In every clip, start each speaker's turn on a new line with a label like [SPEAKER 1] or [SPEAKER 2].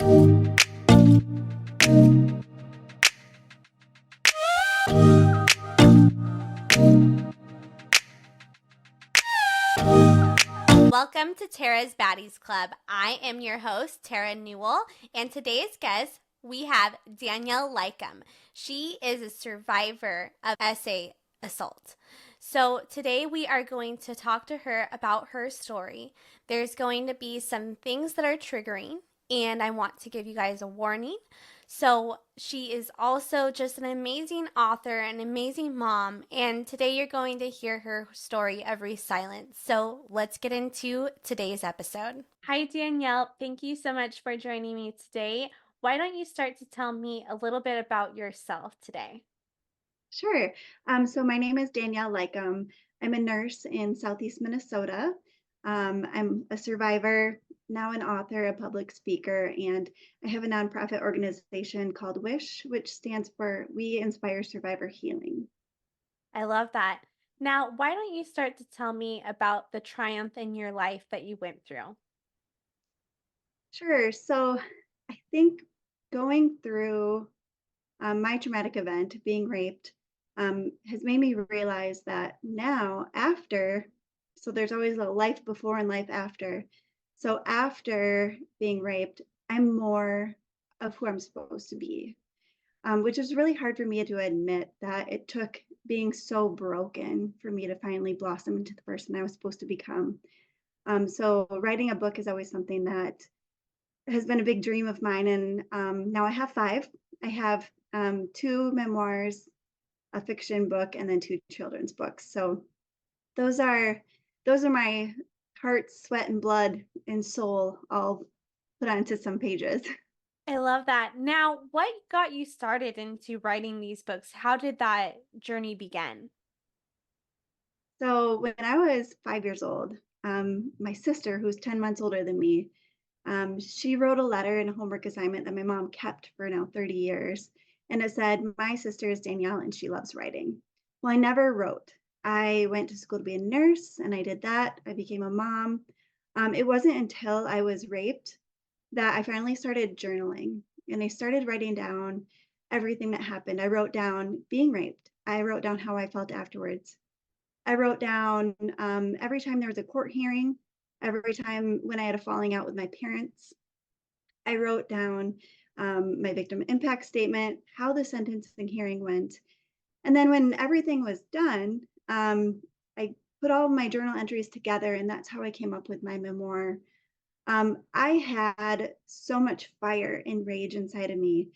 [SPEAKER 1] Welcome to Terra's Baddies Club. I am your host, Terra Newell, and today's guest, we have Danielle Leukam. She is a survivor of SA assault. So today we are going to talk to her about her story. There's going to be some things that are triggering, and I want to give you guys a warning. So she is also just an amazing author, an amazing mom, and today you're going to hear her story of resilience. So let's get into today's episode. Hi, Danielle. Thank you so much for joining me today. Why don't you start to tell me a little bit about yourself today?
[SPEAKER 2] Sure. So my name is Danielle Leukam. I'm a nurse in Southeast Minnesota. I'm a survivor, now an author, a public speaker, and I have a nonprofit organization called WISH, which stands for We Inspire Survivor Healing.
[SPEAKER 1] I love that. Now, why don't you start to tell me about the triumph in your life that you went through?
[SPEAKER 2] Sure. So I think going through my traumatic event, being raped, has made me realize that now, so there's always a life before and life after. So after being raped, I'm more of who I'm supposed to be, which is really hard for me to admit that it took being so broken for me to finally blossom into the person I was supposed to become. So writing a book is always something that has been a big dream of mine. And now I have five. I have two memoirs, a fiction book, and then two children's books. So those are those are my heart, sweat, and blood and soul all put onto some pages.
[SPEAKER 1] I love that. Now, what got you started into writing these books? How did that journey begin?
[SPEAKER 2] So when I was 5 years old, my sister, who's 10 months older than me, she wrote a letter and a homework assignment that my mom kept for now 30 years. And it said, "My sister is Danielle and she loves writing." Well, I never wrote. I went to school to be a nurse and I did that. I became a mom. It wasn't until I was raped that I finally started journaling and I started writing down everything that happened. I wrote down being raped, I wrote down how I felt afterwards. I wrote down every time there was a court hearing, every time when I had a falling out with my parents. I wrote down my victim impact statement, how the sentencing hearing went. And then when everything was done, I put all of my journal entries together, and that's how I came up with my memoir. I had so much fire and rage inside of me.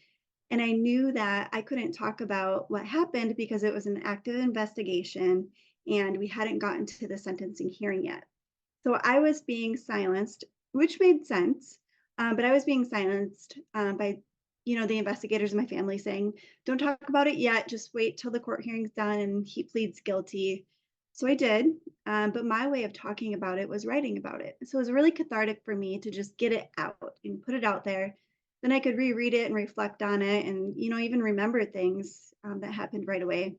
[SPEAKER 2] And I knew that I couldn't talk about what happened because it was an active investigation and we hadn't gotten to the sentencing hearing yet. So I was being silenced, which made sense. But I was being silenced by, the investigators and my family saying, "Don't talk about it yet. Just wait till the court hearing's done and he pleads guilty." So I did. But my way of talking about it was writing about it. So it was really cathartic for me to just get it out and put it out there. Then I could reread it and reflect on it and, even remember things that happened right away.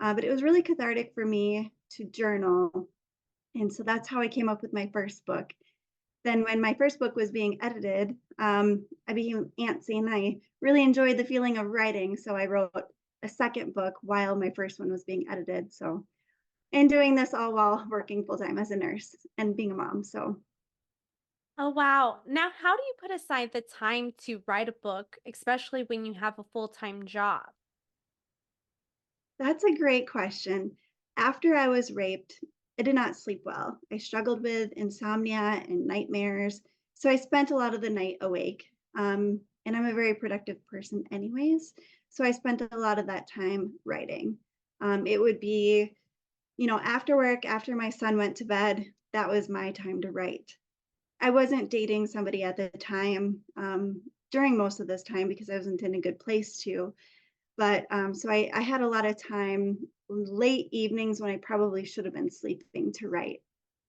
[SPEAKER 2] But it was really cathartic for me to journal. And so that's how I came up with my first book. Then when my first book was being edited, I became antsy and I really enjoyed the feeling of writing. So I wrote a second book while my first one was being edited. So, and doing this all while working full time as a nurse and being a mom. So
[SPEAKER 1] Oh, wow. Now, how do you put aside the time to write a book, especially when you have a full-time job?
[SPEAKER 2] that's a great question. After I was raped, I did not sleep well. I struggled with insomnia and nightmares. So I spent a lot of the night awake. And I'm a very productive person, anyways. So I spent a lot of that time writing. It would be, after work, after my son went to bed, that was my time to write. I wasn't dating somebody at the time during most of this time because I wasn't in a good place to. But so I had a lot of time late evenings when I probably should have been sleeping to write.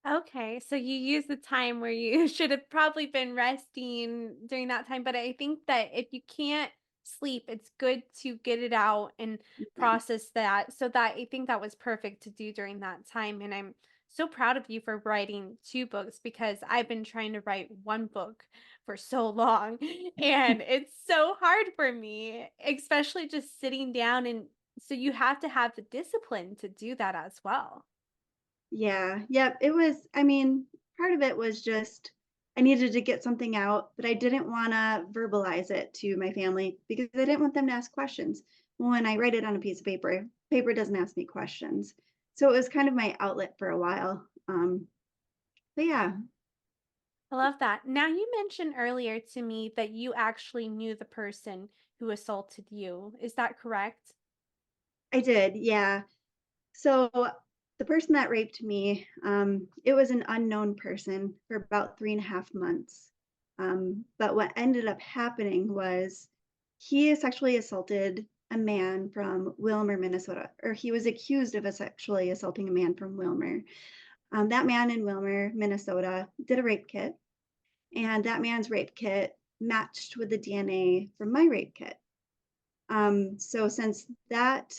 [SPEAKER 1] Okay, so you use the time where you should have probably been resting during that time, but I think that if you can't sleep, it's good to get it out and
[SPEAKER 2] Yeah.
[SPEAKER 1] process that. So that I think that was perfect to do during that time. And I'm so proud of you for writing two books because I've been trying to write one book for so long. And it's so hard for me, especially just sitting down. And so you have to have the discipline to do that as well.
[SPEAKER 2] Yeah, yep, it was I mean, part of it was just I needed to get something out, but I didn't wanna verbalize it to my family because I didn't want them to ask questions. When I write it on a piece of paper, paper doesn't ask me questions. So it was kind of my outlet for a while. But yeah,
[SPEAKER 1] I love that. Now, you mentioned earlier to me that you actually knew the person who assaulted you. Is that correct?
[SPEAKER 2] I did, yeah. So the person that raped me, it was an unknown person for about 3.5 months. But what ended up happening was he sexually assaulted a man from Wilmer, Minnesota, or he was accused of sexually assaulting a man from Wilmer. That man in Wilmer, Minnesota, did a rape kit, and that man's rape kit matched with the DNA from my rape kit. So since that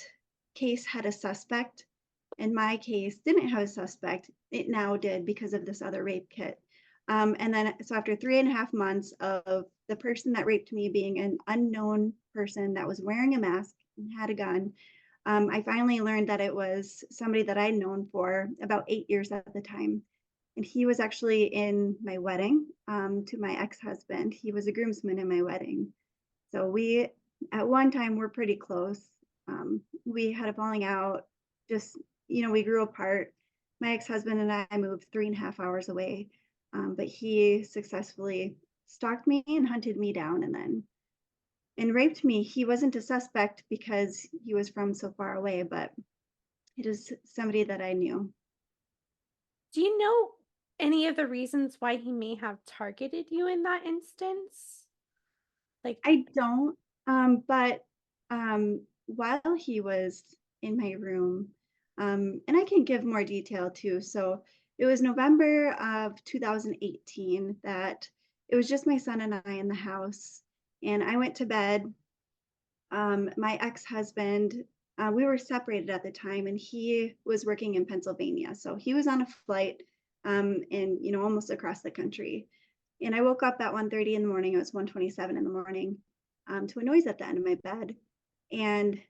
[SPEAKER 2] case had a suspect and my case didn't have a suspect, it now did because of this other rape kit. And then, so after 3.5 months of the person that raped me being an unknown person that was wearing a mask and had a gun, I finally learned that it was somebody that I'd known for about 8 years at the time. And he was actually in my wedding to my ex husband. He was a groomsman in my wedding. So we, at one time, were pretty close. We had a falling out. Just, we grew apart. My ex-husband and I moved 3.5 hours away, but he successfully stalked me and hunted me down, and raped me. He wasn't a suspect because he was from so far away, but it is somebody that I knew.
[SPEAKER 1] Do you know any of the reasons why he may have targeted you in that instance? Like,
[SPEAKER 2] I don't, but while he was in my room, and I can give more detail too. So it was November of 2018 that it was just my son and I in the house, and I went to bed. My ex-husband, we were separated at the time, and he was working in Pennsylvania, so he was on a flight, in almost across the country. And I woke up at 1:30 in the morning. It was 1:27 in the morning, to a noise at the end of my bed. And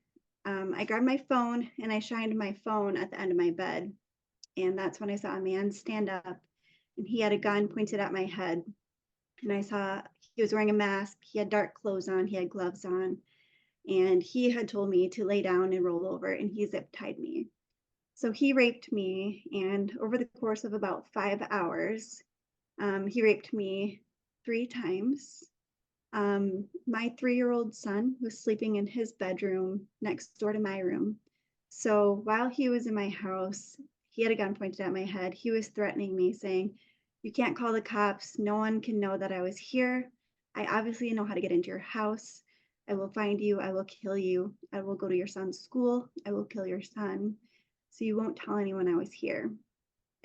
[SPEAKER 2] I grabbed my phone and I shined my phone at the end of my bed. And that's when I saw a man stand up, and he had a gun pointed at my head. And I saw he was wearing a mask. He had dark clothes on. He had gloves on. And he had told me to lay down and roll over, and he zip tied me. So he raped me. And over the course of about 5 hours, he raped me 3 times. My 3-year-old son was sleeping in his bedroom next door to my room. So while he was in my house, he had a gun pointed at my head. He was threatening me, saying, "You can't call the cops. No one can know that I was here. I obviously know how to get into your house. I will find you. I will kill you. I will go to your son's school. I will kill your son. So you won't tell anyone I was here."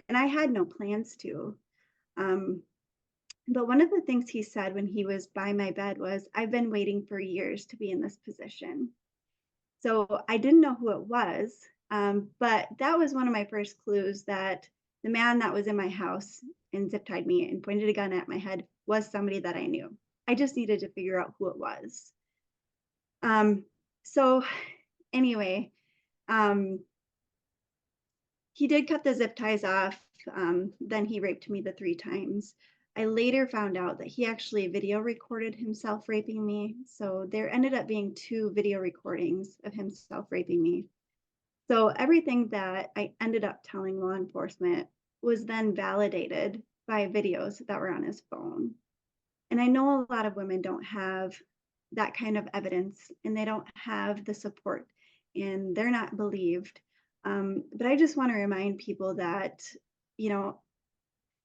[SPEAKER 2] And I had no plans to. Um, but one of the things he said when he was by my bed was, "I've been waiting for years to be in this position." So I didn't know who it was, but that was one of my first clues that the man that was in my house and zip tied me and pointed a gun at my head was somebody that I knew. I just needed to figure out who it was. Um, so anyway, um, he did cut the zip ties off. Then he raped me the 3 times. I later found out that he actually video recorded himself raping me. So there ended up being 2 video recordings of himself raping me. So everything that I ended up telling law enforcement was then validated by videos that were on his phone. And I know a lot of women don't have that kind of evidence, and they don't have the support, and they're not believed. But I just want to remind people that, you know,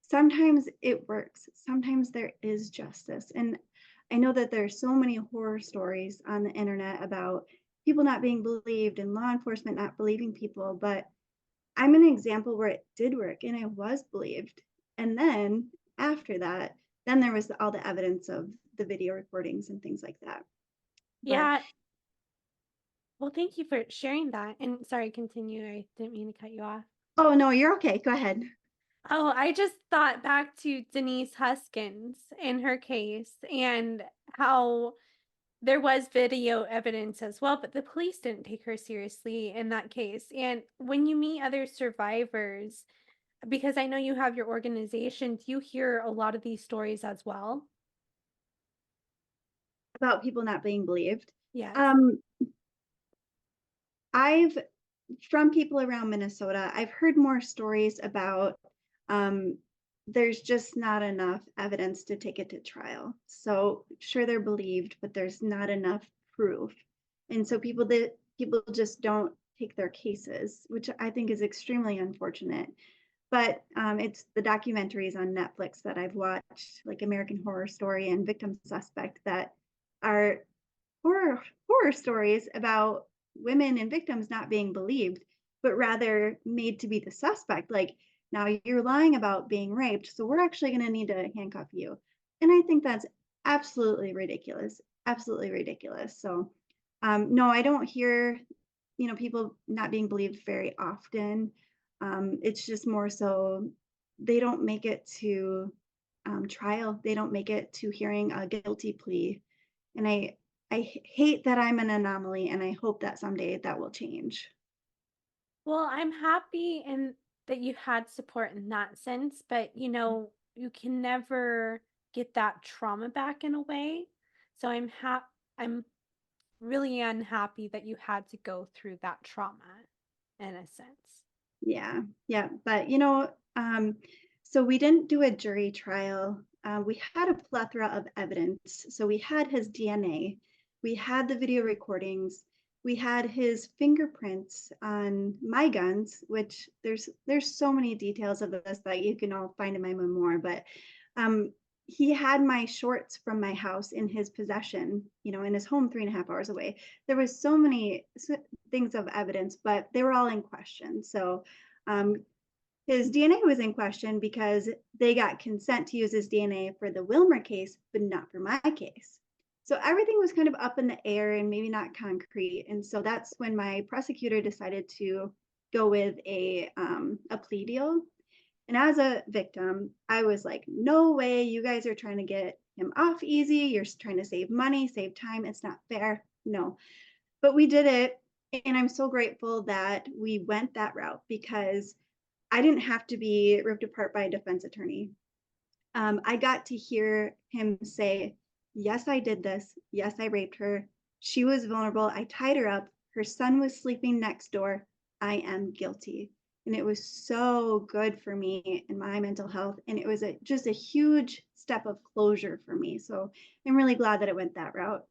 [SPEAKER 2] sometimes it works, sometimes there is justice. And I know that there's so many horror stories on the internet about people not being believed and law enforcement not believing people, but I'm an example where it did work and I was believed. And then after that, then there was all the evidence of the video recordings and things like that. But
[SPEAKER 1] yeah. Well, thank you for sharing that. And sorry, continue. I didn't mean to cut you off.
[SPEAKER 2] oh no, you're okay. Go ahead.
[SPEAKER 1] Oh, I just thought back to Denise Huskins in her case and how there was video evidence as well, but the police didn't take her seriously in that case. And when you meet other survivors, because I know you have your organization, do you hear a lot of these stories as well?
[SPEAKER 2] About people not being believed.
[SPEAKER 1] Yes.
[SPEAKER 2] Um, I've from people around Minnesota, I've heard more stories about um, there's just not enough evidence to take it to trial. So sure they're believed, but there's not enough proof. And so people just don't take their cases, which I think is extremely unfortunate. But it's the documentaries on Netflix that I've watched, like American Horror Story and Victim Suspect, that are horror stories about women and victims not being believed, but rather made to be the suspect. Like, now you're lying about being raped, so we're actually going to need to handcuff you. And I think that's absolutely ridiculous. Absolutely ridiculous. So, no, I don't hear, people not being believed very often. It's just more so they don't make it to trial. They don't make it to hearing a guilty plea. And I hate that I'm an anomaly, and I hope that someday that will change.
[SPEAKER 1] Well, I'm happy and that you had support in that sense, but you can never get that trauma back in a way. So I'm really unhappy that you had to go through that trauma in a sense.
[SPEAKER 2] Yeah, yeah. But so we didn't do a jury trial. We had a plethora of evidence. So we had his DNA, we had the video recordings, we had his fingerprints on my guns, which there's so many details of this that you can all find in my memoir. But um, he had my shorts from my house in his possession, in his home 3.5 hours away. There was so many things of evidence, but they were all in question. So um, his DNA was in question because they got consent to use his DNA for the Wilmer case, but not for my case. So everything was kind of up in the air and maybe not concrete. And so that's when my prosecutor decided to go with a plea deal. And as a victim, I was like, no way, you guys are trying to get him off easy. You're trying to save money, save time. It's not fair. No. But we did it. And I'm so grateful that we went that route because I didn't have to be ripped apart by a defense attorney. I got to hear him say, yes, I did this. Yes, I raped her. She was vulnerable. I tied her up. Her son was sleeping next door. I am guilty. And it was so good for me and my mental health. And it was just a huge step of closure for me. So I'm really glad that it went that route.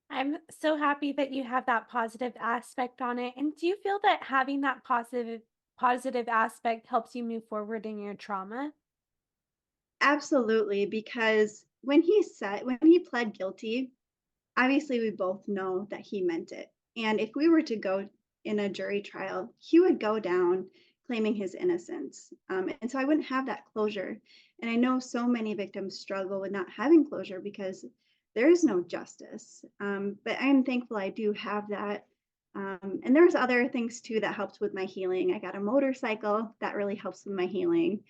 [SPEAKER 1] I'm so happy that you have that positive aspect on it. And do you feel that having that positive aspect helps you move forward in your trauma?
[SPEAKER 2] Absolutely. Because when he pled guilty, obviously we both know that he meant it. And if we were to go in a jury trial, he would go down claiming his innocence. And so I wouldn't have that closure. And I know so many victims struggle with not having closure because there is no justice. But I'm thankful I do have that. And there's other things too that helps with my healing. I got a motorcycle that really helps with my healing.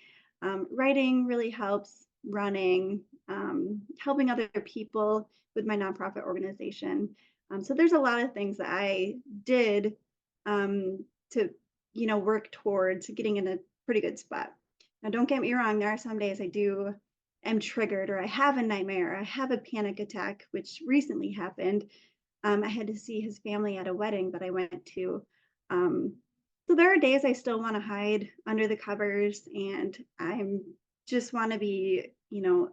[SPEAKER 2] Writing really helps, running, helping other people with my nonprofit organization. So there's a lot of things that I did to, work towards getting in a pretty good spot. Now, don't get me wrong, there are some days am triggered, or I have a nightmare, or I have a panic attack, which recently happened. I had to see his family at a wedding that I went to. So there are days I still want to hide under the covers, and I'm just want to be,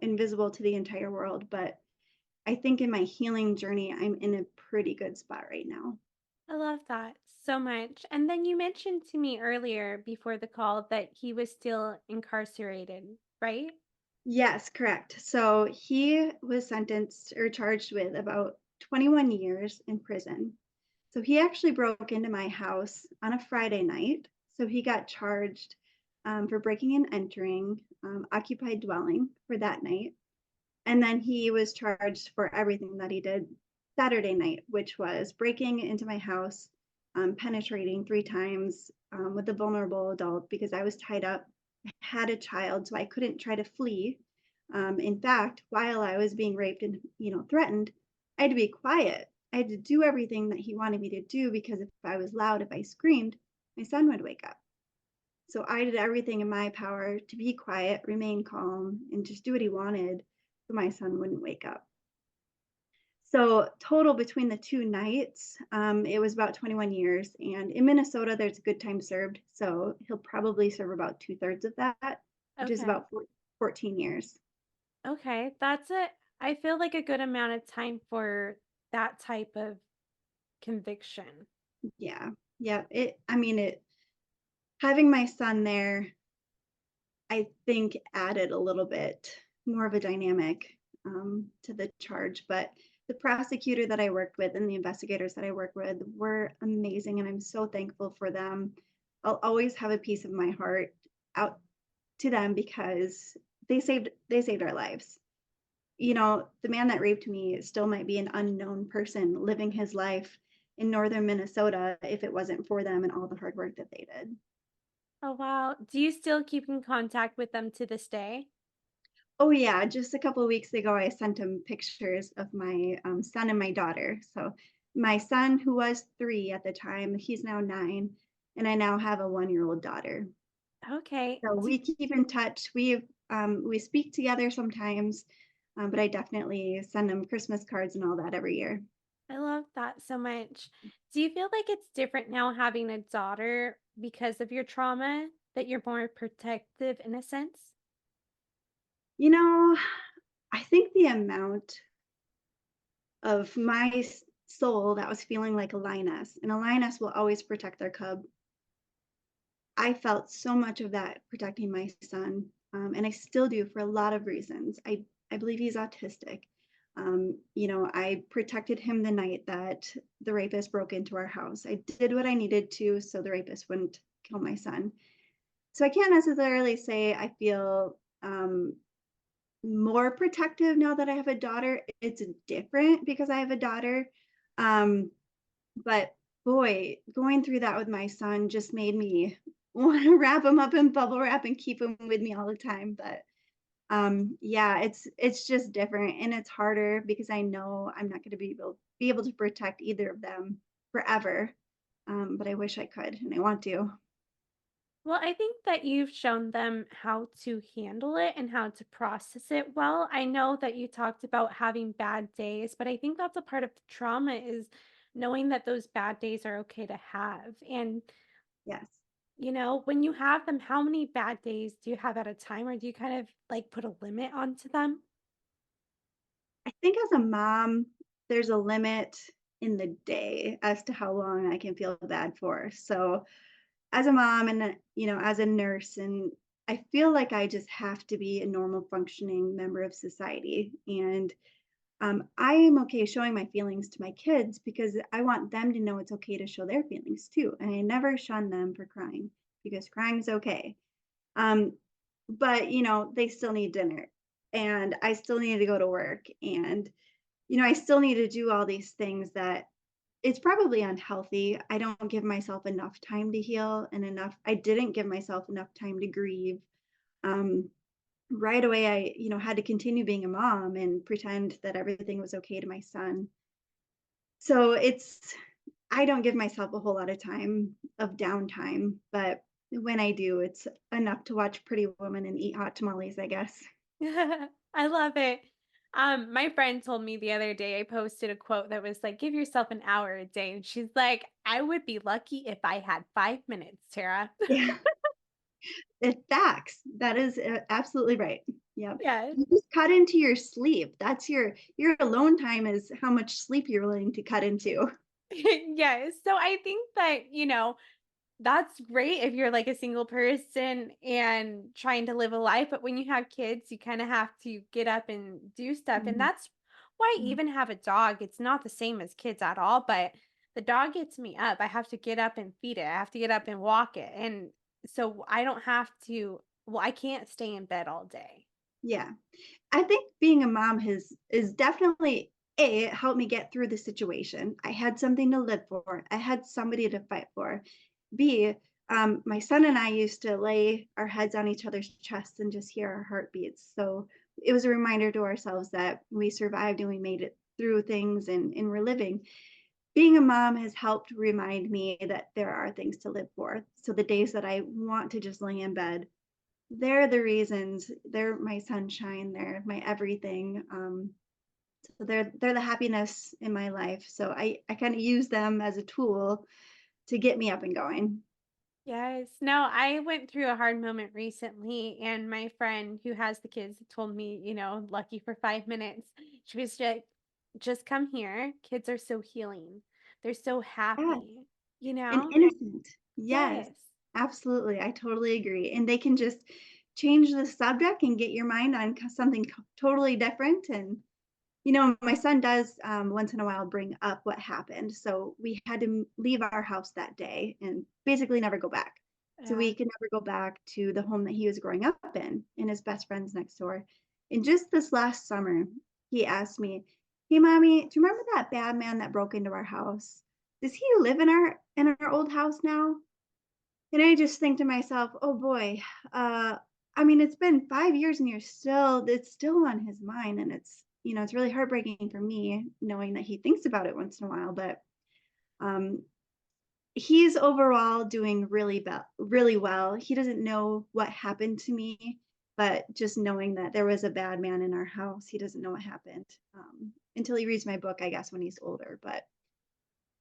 [SPEAKER 2] invisible to the entire world. But I think in my healing journey, I'm in a pretty good spot right now.
[SPEAKER 1] I love that so much. And then you mentioned to me earlier before the call that he was still incarcerated, right?
[SPEAKER 2] Yes, correct. So he was sentenced or charged with about 21 years in prison. So he actually broke into my house on a Friday night. So he got charged for breaking and entering, occupied dwelling for that night. And then he was charged for everything that he did Saturday night, which was breaking into my house, penetrating 3 times with a vulnerable adult because I was tied up. I had a child, so I couldn't try to flee. In fact, while I was being raped and threatened, I had to be quiet. I had to do everything that he wanted me to do because if I was loud, if I screamed, my son would wake up. So I did everything in my power to be quiet, remain calm, and just do what he wanted so my son wouldn't wake up. So total between the 2 nights, it was about 21 years, and in Minnesota, there's a good time served, so he'll probably serve about 2/3 of that, which is
[SPEAKER 1] Okay.
[SPEAKER 2] about 14 years.
[SPEAKER 1] Okay. I feel like a good amount of time for that type of conviction.
[SPEAKER 2] Yeah, yeah, I mean, having my son there, I think added a little bit more of a dynamic, to the charge, but the prosecutor that I worked with and the investigators that I worked with were amazing, and I'm so thankful for them. I'll always have a piece of my heart out to them because they saved our lives. The man that raped me still might be an unknown person living his life in northern Minnesota if it wasn't for them and all the hard work that they did.
[SPEAKER 1] Oh, wow. Do you still keep in contact with them to this day?
[SPEAKER 2] Oh yeah, just a couple of weeks ago, I sent him pictures of my son and my daughter. So my son, who was 3 at the time, he's now 9, and I now have a 1-year-old daughter.
[SPEAKER 1] Okay.
[SPEAKER 2] So we keep in touch. We speak together sometimes, but I definitely send him Christmas cards and all that every year.
[SPEAKER 1] I love that so much. Do you feel like it's different now having a daughter because of your trauma, that you're more protective in a sense?
[SPEAKER 2] You know, I think the amount of my soul that was feeling like a lioness, and a lioness will always protect their cub. I felt so much of that protecting my son, and I still do for a lot of reasons. I believe he's autistic. I protected him the night that the rapist broke into our house. I did what I needed to so the rapist wouldn't kill my son. So I can't necessarily say I feel more protective now that I have a daughter. It's different because I have a daughter. Um, but boy, going through that with my son just made me want to wrap him up in bubble wrap and keep him with me all the time. But yeah, it's just different and it's harder because I know I'm not going to be able to protect either of them forever. But I wish I could and I want to.
[SPEAKER 1] Well, I think that you've shown them how to handle it and how to process it well. I know that you talked about having bad days, but I think that's a part of the trauma is knowing that those bad days are okay to have. And,
[SPEAKER 2] Yes.
[SPEAKER 1] when you have them, how many bad days do you have at a time, or do you kind of like put a limit onto them?
[SPEAKER 2] I think as a mom, there's a limit in the day as to how long I can feel bad for. So as a mom and as a nurse, and I feel like I just have to be a normal functioning member of society. And I am okay showing my feelings to my kids because I want them to know it's okay to show their feelings too. And I never shun them for crying because crying is okay. Um, but they still need dinner and I still need to go to work and I still need to do all these things that it's probably unhealthy. I don't give myself enough time to heal and I didn't give myself enough time to grieve. Um, right away, I, had to continue being a mom and pretend that everything was okay to my son. So I don't give myself a whole lot of time of downtime, but when I do, it's enough to watch Pretty Woman and eat hot tamales, I guess.
[SPEAKER 1] I love it. My friend told me the other day, I posted a quote that was like, give yourself an hour a day. And she's like, I would be lucky if I had 5 minutes, Tara.
[SPEAKER 2] Yeah. It's facts. That is absolutely right. Yep.
[SPEAKER 1] Yes.
[SPEAKER 2] You just cut into your sleep. That's your alone time is how much sleep you're willing to cut into.
[SPEAKER 1] Yes. So I think that, that's great if you're like a single person and trying to live a life. But when you have kids, you kind of have to get up and do stuff. And
[SPEAKER 2] Mhm.
[SPEAKER 1] that's why I
[SPEAKER 2] Yeah.
[SPEAKER 1] even have a dog. It's not the same as kids at all, but the dog gets me up. I have to get up and feed it. I have to get up and walk it. And so I don't have to, well, I can't stay in bed all day.
[SPEAKER 2] Yeah. I think being a mom has is definitely A, it helped me get through the situation. I had something to live for. I had somebody to fight for. B, My son and I used to lay our heads on each other's chests and just hear our heartbeats. So it was a reminder to ourselves that we survived and we made it through things and we're living. Being a mom has helped remind me that there are things to live for. So the days that I want to just lay in bed, they're the reasons. They're my sunshine. They're my everything. So they're the happiness in my life. So I kind of use them as a tool to get me up and going.
[SPEAKER 1] Yes. No, I went through a hard moment recently, and my friend who has the kids told me, lucky for 5 minutes. She was just come here. Kids are so healing. They're so
[SPEAKER 2] Yeah,
[SPEAKER 1] happy, you
[SPEAKER 2] and
[SPEAKER 1] know?
[SPEAKER 2] innocent. Yes,
[SPEAKER 1] Yes.
[SPEAKER 2] absolutely. I totally agree. And they can just change the subject and get your mind on something totally different. And my son does once in a while bring up what happened. So we had to leave our house that day and basically never go back. So
[SPEAKER 1] Yeah.
[SPEAKER 2] we could never go back to the home that he was growing up in and his best friends next door. And just this last summer, he asked me, "Hey, mommy, do you remember that bad man that broke into our house? Does he live in our old house now?" And I just think to myself, "Oh boy, uh, I mean, it's been 5 years and it's still on his mind, and it's really heartbreaking for me knowing that he thinks about it once in a while." But um, he's overall doing really well. He doesn't know what happened to me, but just knowing that there was a bad man in our house, he doesn't know what happened until he reads my book, I guess, when he's older. But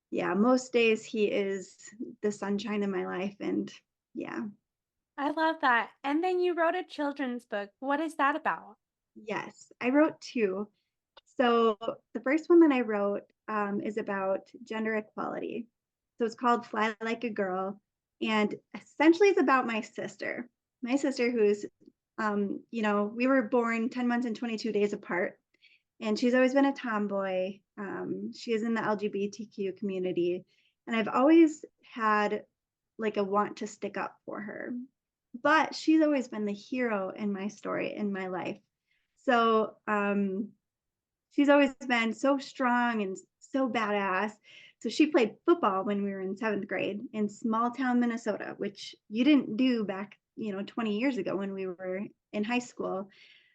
[SPEAKER 2] yeah, most days he is the sunshine in my life, and yeah.
[SPEAKER 1] I love that. And then you wrote a children's book. What is that about?
[SPEAKER 2] Yes, I wrote 2. So, the first one that I wrote, is about gender equality. So it's called Fly Like a Girl, and essentially it's about my sister. My sister who's, we were born 10 months and 22 days apart, and she's always been a tomboy. She is in the LGBTQ community, and I've always had, like, a want to stick up for her. But she's always been the hero in my story, in my life. So, she's always been so strong and so badass. So she played football when we were in 7th grade in small town Minnesota, which you didn't do back, 20 years ago when we were in high school.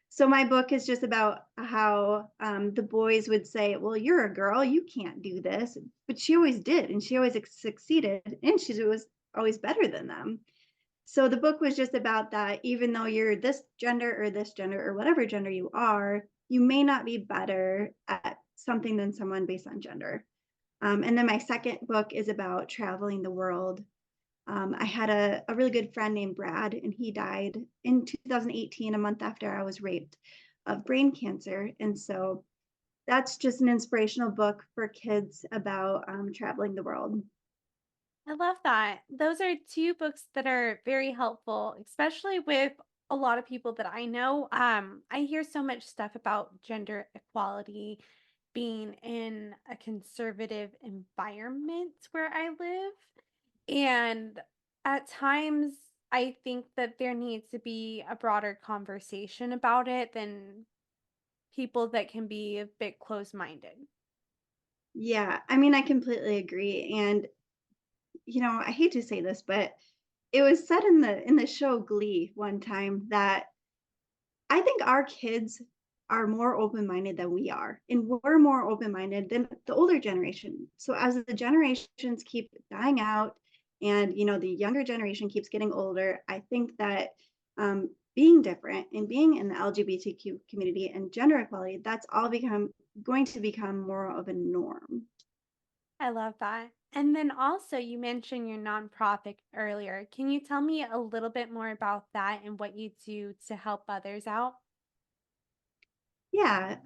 [SPEAKER 2] So my book is just about how the boys would say, "Well, you're a girl, you can't do this," but she always did, and she always succeeded, and she was always better than them. So the book was just about that. Even though you're this gender or whatever gender you are, you may not be better at something than someone based on gender. And then my second book is about traveling the world. I had a really good friend named Brad, and he died in 2018, a month after I was raped, of brain cancer. And so that's just an inspirational book for kids about traveling the world.
[SPEAKER 1] I love that. Those are two books that are very helpful, especially with a lot of people that I know. I hear so much stuff about gender equality being in a conservative environment where I live. And at times, I think that there needs to be a broader conversation about it than people that can be a bit close minded.
[SPEAKER 2] Yeah, I mean, I completely agree. And I hate to say this, but it was said in the show Glee one time that I think our kids are more open-minded than we are, and we're more open-minded than the older generation. So as the generations keep dying out and, the younger generation keeps getting older, I think that being different and being in the LGBTQ community and gender equality, that's all become going to become more of a norm.
[SPEAKER 1] I love that. And then also, you mentioned your nonprofit earlier. Can you tell me a little bit more about that and what you do to help others out?
[SPEAKER 2] Yeah.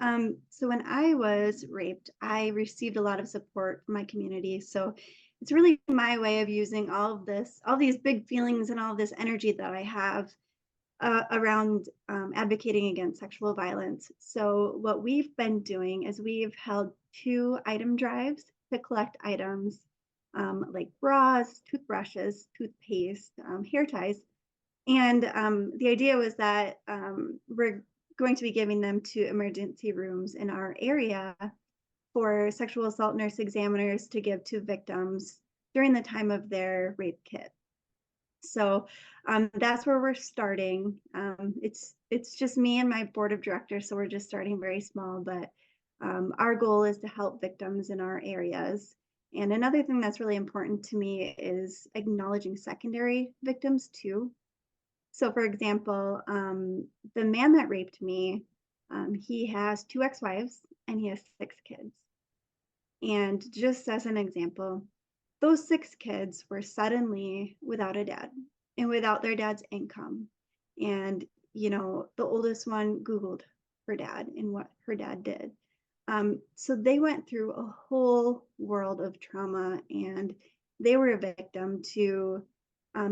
[SPEAKER 2] So when I was raped, I received a lot of support from my community. So it's really my way of using all these big feelings and all this energy that I have around advocating against sexual violence. So what we've been doing is we've held 2 item drives to collect items like bras, toothbrushes, toothpaste, hair ties, and the idea was that we're going to be giving them to emergency rooms in our area for sexual assault nurse examiners to give to victims during the time of their rape kit. So that's where we're starting. It's just me and my board of directors, so we're just starting very small. But our goal is to help victims in our areas. And another thing that's really important to me is acknowledging secondary victims too. So, for example, the man that raped me, he has two ex-wives and he has six kids. And just as an example, those six kids were suddenly without a dad and without their dad's income. And, the oldest one Googled her dad and what her dad did. So they went through a whole world of trauma and they were a victim to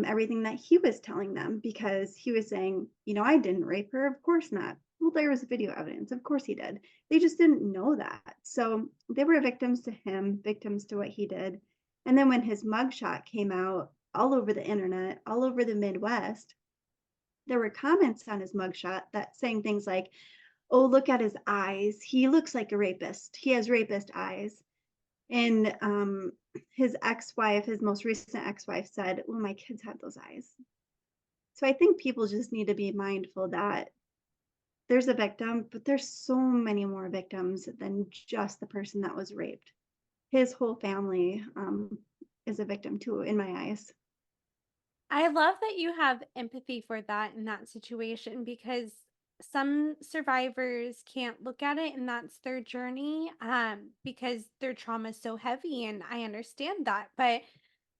[SPEAKER 2] everything that he was telling them because he was saying, I didn't rape her. Of course not. Well, there was video evidence. Of course he did. They just didn't know that. So they were victims to him, victims to what he did. And then when his mugshot came out all over the internet, all over the Midwest, there were comments on his mugshot that saying things like, "Oh, look at his eyes. He looks like a rapist. He has rapist eyes." And his ex-wife, his most recent ex-wife said, "Well, my kids have those eyes." So I think people just need to be mindful that there's a victim, but there's so many more victims than just the person that was raped. His whole family is a victim too, in my eyes.
[SPEAKER 1] I love that you have empathy for that in that situation because some survivors can't look at it and that's their journey because their trauma is so heavy and I understand that. But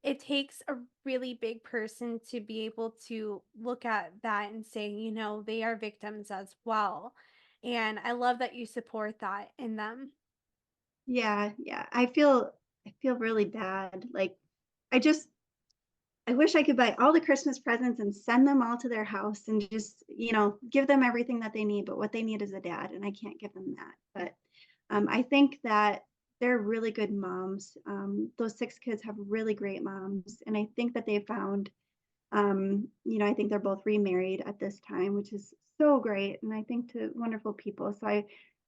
[SPEAKER 1] it takes a really big person to be able to look at that and say, they are victims as well. And I love that you support that in them.
[SPEAKER 2] Yeah, yeah. I feel really bad. Like I just I wish I could buy all the Christmas presents and send them all to their house and just, give them everything that they need, but what they need is a dad, and I can't give them that. But I think that they're really good moms. Those six kids have really great moms, and I think that they found, I think they're both remarried at this time, which is so great, and I think to wonderful people. So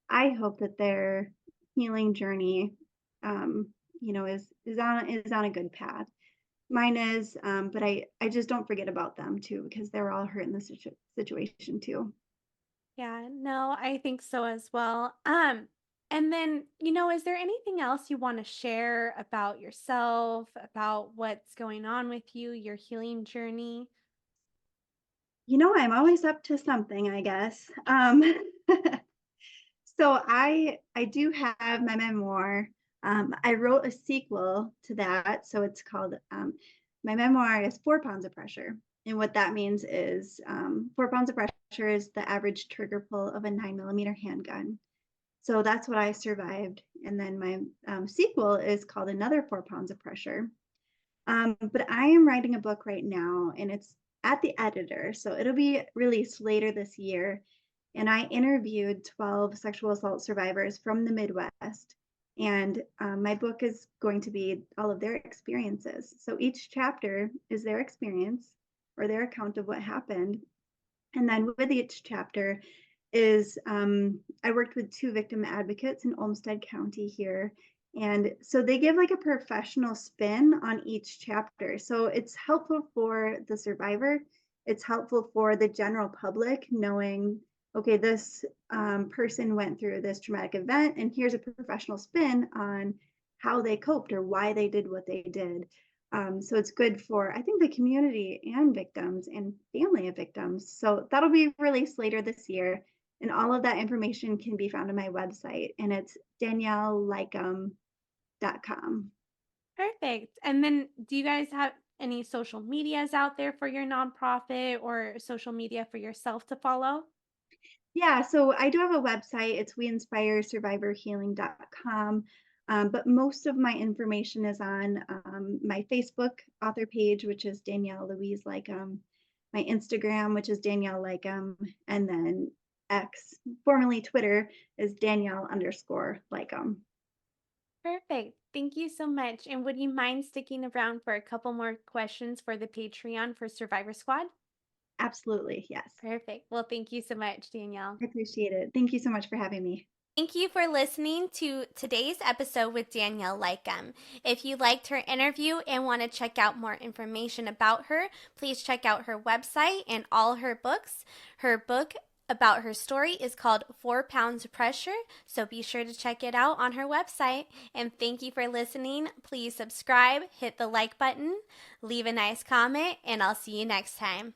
[SPEAKER 2] I hope that their healing journey, um, is on a good path. Mine is, but I just don't forget about them too because they're all hurt in this situation too.
[SPEAKER 1] Yeah, no, I think so as well. And then, is there anything else you want to share about yourself, about what's going on with you, your healing journey?
[SPEAKER 2] I'm always up to something, I guess. So I do have my memoir. I wrote a sequel to that, so it's called my memoir is 4 pounds of pressure, and what that means is 4 pounds of pressure is the average trigger pull of a 9 millimeter handgun. So that's what I survived, and then my sequel is called Another 4 Pounds of Pressure. But I am writing a book right now, and it's at the editor, so it'll be released later this year. And I interviewed 12 sexual assault survivors from the Midwest. And my book is going to be all of their experiences. So each chapter is their experience or their account of what happened. And then with each chapter is I worked with two victim advocates in Olmsted County here. And so they give like a professional spin on each chapter. So it's helpful for the survivor. It's helpful for the general public knowing, okay, this person went through this traumatic event, and here's a professional spin on how they coped or why they did what they did. So it's good for, I think, the community and victims and family of victims. So that'll be released later this year. And all of that information can be found on my website, and it's danielleleukam.com.
[SPEAKER 1] Perfect. And then do you guys have any social medias out there for your nonprofit or social media for yourself to follow?
[SPEAKER 2] Yeah, so I do have a website. It's weinspiresurvivorhealing.com. But most of my information is on my Facebook author page, which is Danielle Louise Leukam, my Instagram, which is Danielle Leukam, and then X, formerly Twitter, is Danielle_Leukam.
[SPEAKER 1] Perfect. Thank you so much. And would you mind sticking around for a couple more questions for the Patreon for Survivor Squad?
[SPEAKER 2] Absolutely, yes.
[SPEAKER 1] Perfect. Well, thank you so much, Danielle.
[SPEAKER 2] I appreciate it. Thank you so much for having me.
[SPEAKER 1] Thank you for listening to today's episode with Danielle Leukam. If you liked her interview and want to check out more information about her, please check out her website and all her books. Her book about her story is called 4 Pounds of Pressure, so be sure to check it out on her website. And thank you for listening. Please subscribe, hit the like button, leave a nice comment, and I'll see you next time.